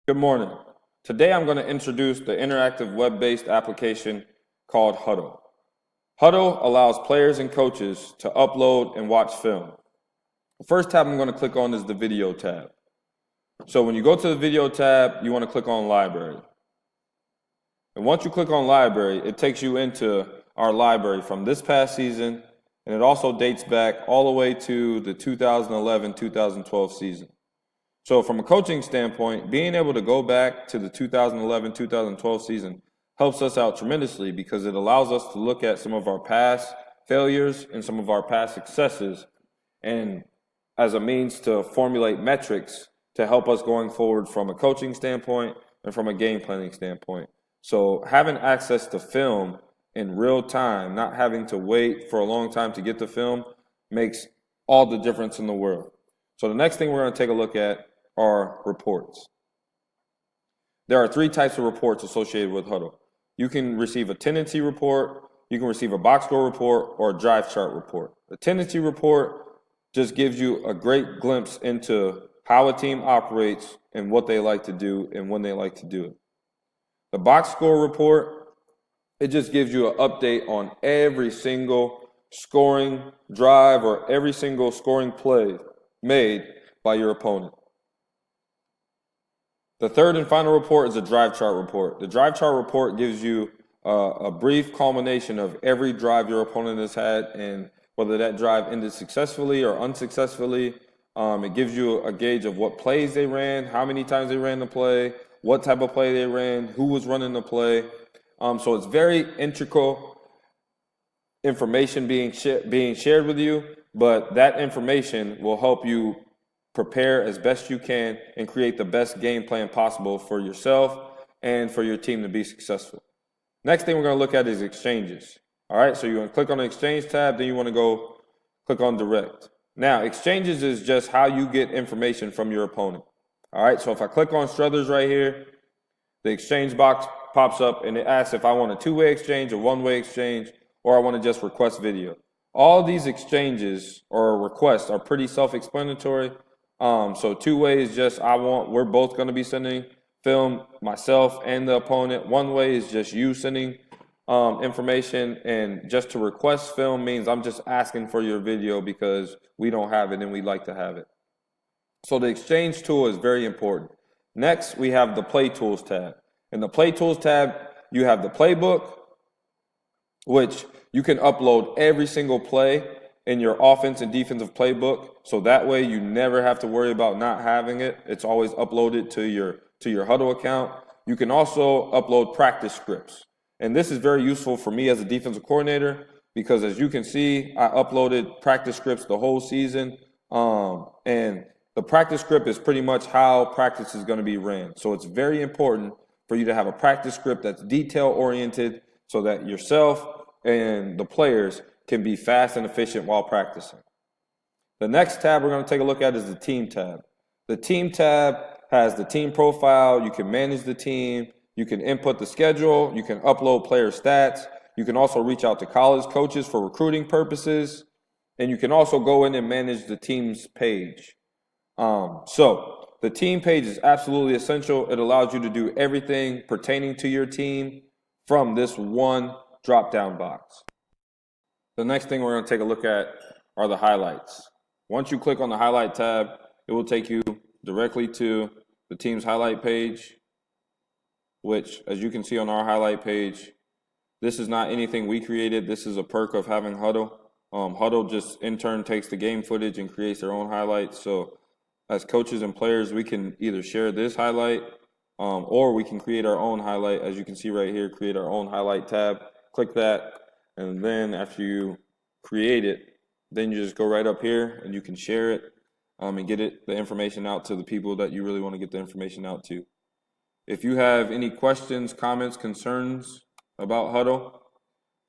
Good morning. Today I'm going to introduce the interactive web-based application called HUDL. HUDL allows players and coaches to upload and watch film. The first tab I'm going to click on is the video tab. So when you go to the video tab, you want to click on library. And once you click on library, it takes you into our library from this past season, and it also dates back all the way to the 2011-2012 season. So from a coaching standpoint, being able to go back to the 2011-2012 season helps us out tremendously because it allows us to look at some of our past failures and some of our past successes, and as a means to formulate metrics to help us going forward from a coaching standpoint and from a game planning standpoint. So having access to film in real time, not having to wait for a long time to get the film, makes all the difference in the world. So the next thing we're going to take a look at are reports. There are three types of reports associated with HUDL. You can receive a tendency report, you can receive a box score report, or a drive chart report. The tendency report just gives you a great glimpse into how a team operates and what they like to do and when they like to do it. The box score report, it just gives you an update on every single scoring drive or every single scoring play made by your opponent. The third and final report is a drive chart report. The drive chart report gives you a brief culmination of every drive your opponent has had and whether that drive ended successfully or unsuccessfully. It gives you a gauge of what plays they ran, how many times they ran the play, what type of play they ran, who was running the play. So it's very integral information being shared with you, but that information will help you prepare as best you can and create the best game plan possible for yourself and for your team to be successful. Next thing we're going to look at is exchanges. All right, so you want to click on the exchange tab, then you want to go click on direct. Now, exchanges is just how you get information from your opponent. All right, so if I click on Struthers right here, the exchange box pops up and it asks if I want a two-way exchange, a one-way exchange, or I want to just request video. All these exchanges or requests are pretty self-explanatory. So two-way is just we're both going to be sending film, myself and the opponent. One way is just you sending information, and just to request film means I'm just asking for your video because we don't have it and we'd like to have it. So the exchange tool is very important. Next, we have the Play Tools tab. In the Play Tools tab, you have the playbook, which you can upload every single play in your offense and defensive playbook. So that way you never have to worry about not having it. It's always uploaded to your HUDL account. You can also upload practice scripts. And this is very useful for me as a defensive coordinator because as you can see, I uploaded practice scripts the whole season. And the practice script is pretty much how practice is going to be ran. So it's very important for you to have a practice script that's detail oriented so that yourself and the players can be fast and efficient while practicing. The next tab we're going to take a look at is the team tab. The team tab has the team profile. You can manage the team. You can input the schedule. You can upload player stats. You can also reach out to college coaches for recruiting purposes. And you can also go in and manage the team's page. So the team page is absolutely essential. It allows you to do everything pertaining to your team from this one drop-down box. The next thing we're going to take a look at are the highlights. Once you click on the highlight tab, it will take you directly to the team's highlight page, which, as you can see on our highlight page, this is not anything we created. This is a perk of having HUDL. HUDL just in turn takes the game footage and creates their own highlights. So as coaches and players, we can either share this highlight or we can create our own highlight. As you can see right here, create our own highlight tab. Click that. And then after you create it, then you just go right up here and you can share it and get the information out to the people that you really want to get the information out to. If you have any questions, comments, concerns about HUDL,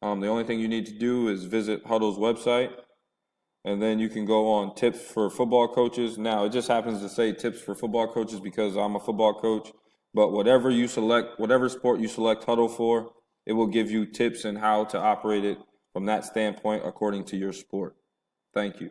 the only thing you need to do is visit HUDL's website, and then you can go on tips for football coaches. Now, it just happens to say tips for football coaches because I'm a football coach, but whatever you select, whatever sport you select HUDL for, it will give you tips on how to operate it from that standpoint according to your sport. Thank you.